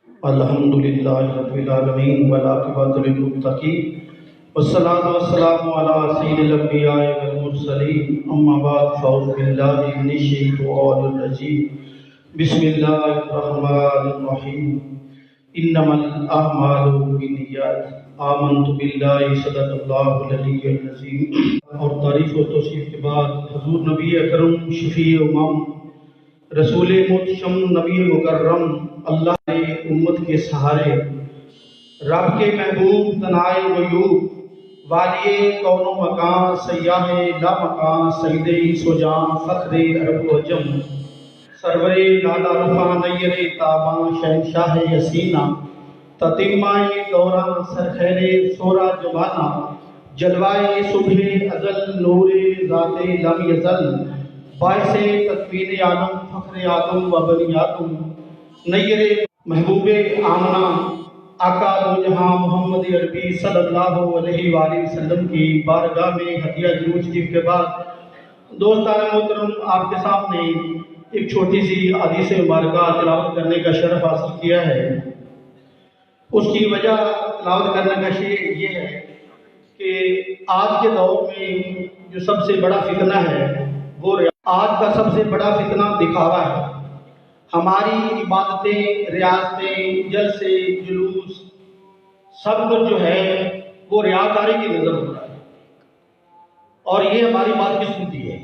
الحمدللہ رب العالمین والعاقبۃ للمتقین والصلاۃ والسلام علی سید الانبیاء والمرسلین اما بعد فاعوذ باللہ من الشیطان الرجیم بسم اللہ الرحمن الرحیم انما الاعمال بالنیات آمنت باللہ صدق اللہ العلی العظیم۔ اور تعریف و توصیف کے بعد حضور نبی اکرم شفیع امم رسول محتشم نبی مکرم اللہ نے امت کے سہارے رب کے محبوب تنائے غیوب والی کون و مکان سیاہ لا مکان سید انس و جان فخر عرب و عجم سرور لالا رفا نیر تاباں شہنشاہ یسینہ تتمائے دوران سرخیر سورہ جبانہ جلوائے صبح ازل نور ذات لم یزل باعث تکوین عالم فخر آدم و بنی آدم نیر محبوب آمنہ آقا دو جہاں محمد عربی صلی اللہ علیہ وآلہ وسلم کی بارگاہ میں ہدیہ درود شریف کے بعد دوستان محترم آپ کے سامنے ایک چھوٹی سی حدیث مبارکہ تلاوت کرنے کا شرف حاصل کیا ہے۔ اس کی وجہ تلاوت کرنے کا شیء یہ ہے کہ آج کے دور میں جو سب سے بڑا فتنہ ہے وہ آج کا سب سے بڑا فتنہ دکھاوا ہے۔ ہماری عبادتیں، ریاضتیں، جلسے، جلوس سب کچھ جو ہے وہ ریاکاری کی نظر ہو رہا ہے، اور یہ ہماری بات کی سنتی ہے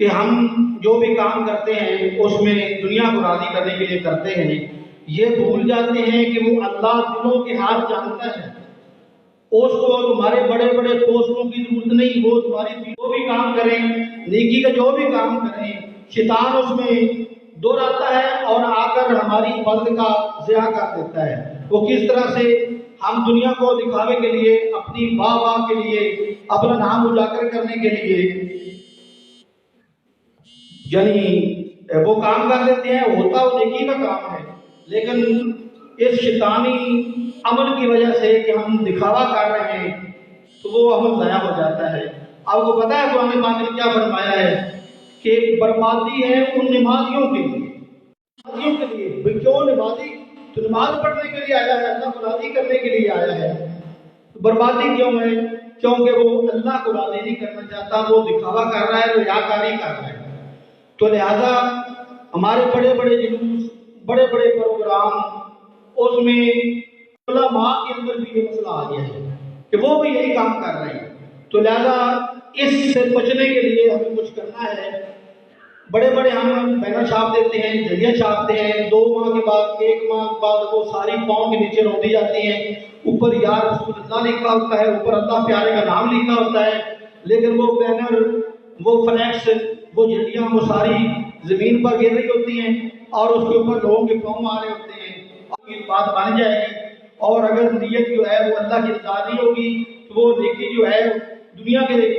کہ ہم جو بھی کام کرتے ہیں اس میں دنیا کو راضی کرنے کے لیے کرتے ہیں، یہ بھول جاتے ہیں کہ وہ اللہ دلوں کے حال جانتا ہے۔ اس کو تمہارے بڑے بڑے پوسٹوں کی ضرورت نہیں، وہ تمہاری جو بھی کام کریں، نیکی کا جو بھی کام کریں، شیطان اس میں دور آتا ہے اور آ کر ہماری عبادت کا ضیاع کر دیتا ہے۔ وہ کس طرح سے ہم دنیا کو دکھاوے کے لیے، اپنی واہ واہ کے لیے، اپنا نام اجاگر کرنے کے لیے یعنی وہ کام کر دیتے ہیں، ہوتا وہ نیکی کا کام ہے، لیکن اس شیطانی عمل کی وجہ سے کہ ہم دکھاوا کر رہے ہیں تو وہ عمل ضائع ہو جاتا ہے۔ آپ کو پتہ ہے قرآن پاک نے کیا فرمایا ہے کہ بربادی ہے ان نمازیوں کے لیے، نمازیوں کے لیے۔ کیوں نمازی؟ تو نماز پڑھنے کے لیے آیا ہے، اللہ کو راضی کرنے کے لیے آیا ہے۔ بربادی کیوں ہے؟ کیونکہ وہ اللہ کو راضی نہیں کرنا چاہتا، وہ دکھاوا کر رہا ہے، ریاکاری کر رہا ہے۔ تو لہذا ہمارے بڑے بڑے جلوس، بڑے بڑے پروگرام، اس میں علماء کے اندر بھی یہ مسئلہ آ گیا ہے کہ وہ بھی یہی کام کر رہے ہیں۔ تو لہذا اس سے بچنے کے لیے ہمیں کچھ کرنا ہے۔ بڑے بڑے ہم بینر چھاپ دیتے ہیں، جھنڈیاں چھاپتے ہیں، 2 ماہ کے بعد، 1 ماہ کے بعد وہ ساری پاؤں کے نیچے رون دی جاتی ہیں، اوپر یا رسول اللہ لکھا ہوتا ہے، اوپر اللہ پیارے کا نام لکھا ہوتا ہے، لیکن وہ بینر، وہ فلیکس، وہ جھنڈیاں وہ ساری زمین پر گر رہی ہوتی ہیں اور اس کے اوپر لوگوں کے پاؤں آ رہے ہوتے ہیں۔ اور یہ بات بن جائے گی، اور اگر نیت جو ہے وہ اللہ کی رضا نہیں ہوگی تو وہ نیکی جو ہے دنیا کے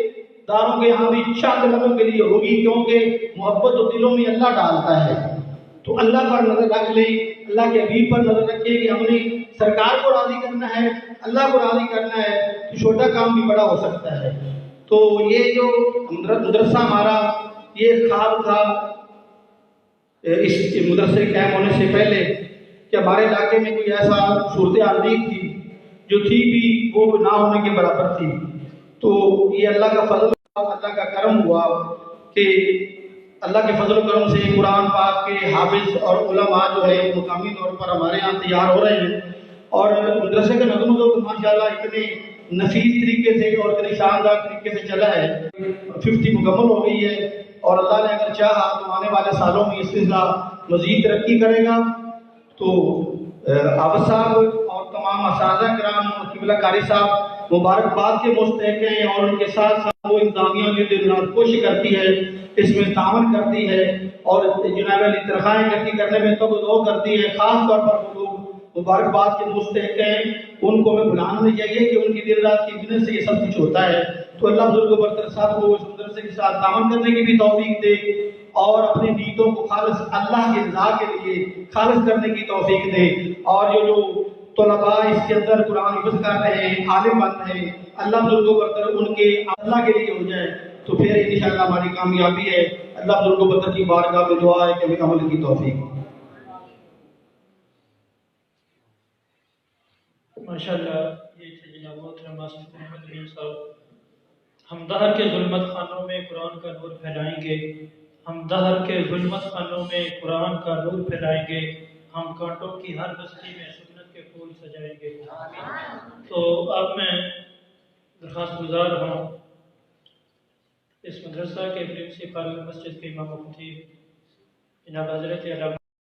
داروں کے یہاں بھی چند لوگوں کے لیے ہوگی، کیونکہ محبت و دلوں میں اللہ ڈالتا ہے۔ تو اللہ پر نظر رکھ لیں، اللہ کے حبیب پر نظر رکھیں کہ ہم نے سرکار کو راضی کرنا ہے، اللہ کو راضی کرنا ہے، تو چھوٹا کام بھی بڑا ہو سکتا ہے۔ تو یہ جو مدرسہ ہمارا یہ خواب تھا اس مدرسے قائم ہونے سے پہلے کہ ہمارے علاقے میں کوئی ایسا صورتحال نہیں تھی، جو تھی بھی وہ نہ ہونے کے برابر تھی۔ تو یہ اللہ کا فضل، اللہ کا کرم ہوا کہ اللہ کے فضل و کرم سے قرآن پاک کے حافظ اور علماء جو ہے مقامی طور پر ہمارے یہاں تیار ہو رہے ہیں، اور مدرسے کا نظم و ضبط ماشاءاللہ اتنے نفیس طریقے سے اور اتنے شاندار طریقے سے چلا ہے، 50 مکمل ہو گئی ہے، اور اللہ نے اگر چاہا تو آنے والے سالوں میں اس سلسلہ مزید ترقی کرے گا۔ تو عابد صاحب اور تمام اساتذہ کرام اور قبلہ قاری صاحب مبارکباد کے مستحق ہیں، اور ان کے ساتھ ساتھ وہ انتظامیہ جو دن رات کوشش کرتی ہے، اس میں تعاون کرتی ہے اور جناب علی تنخواہیں اکٹھی کرنے میں تو وہ کرتی ہے۔ خاص طور پر وہ لوگ مبارکباد کے مستحق ہیں، ان کو ہمیں بلانا نہیں چاہیے کہ ان کی دن رات کی محنت سے یہ سب کچھ ہوتا ہے۔ تو اللہ بزرگ و برتر صاحب کو اس مدرسے کے ساتھ تعاون کرنے کی بھی توفیق دے، اور اپنی نیتوں کو خالص اللہ کی رضا کے لیے خالص کرنے کی توفیق دے، اور جو طلباء اس کے اندر قرآن حفظ کر رہے ہیں، عالم بن رہے ہیں، اللہ بزرگ و برتر ان کے اللہ کے لیے ہو جائے تو پھر انشاءاللہ ہماری کامیابی ہے۔ اللہ بزرگ و برتر کی بارگاہ میں دعا ہے کہ ہمیں عمل کی توفیق۔ ماشاءاللہ یہ تھے جناب محترم ماسٹر احمد امین صاحب. ہم دہر کے ظلمت خانوں میں قرآن کا نور پھیلائیں گے. ہم دہر کے ظلمت خانوں میں قرآن کا نور پھیلائیں گے. ہم کانٹوں کی ہر بستی میں سنت کے پھول سجائیں گے. تو اب میں درخواست گزار ہوں اس مدرسہ کے پرنسپل مسجد کے امام و خطیب جناب حضرت علامہ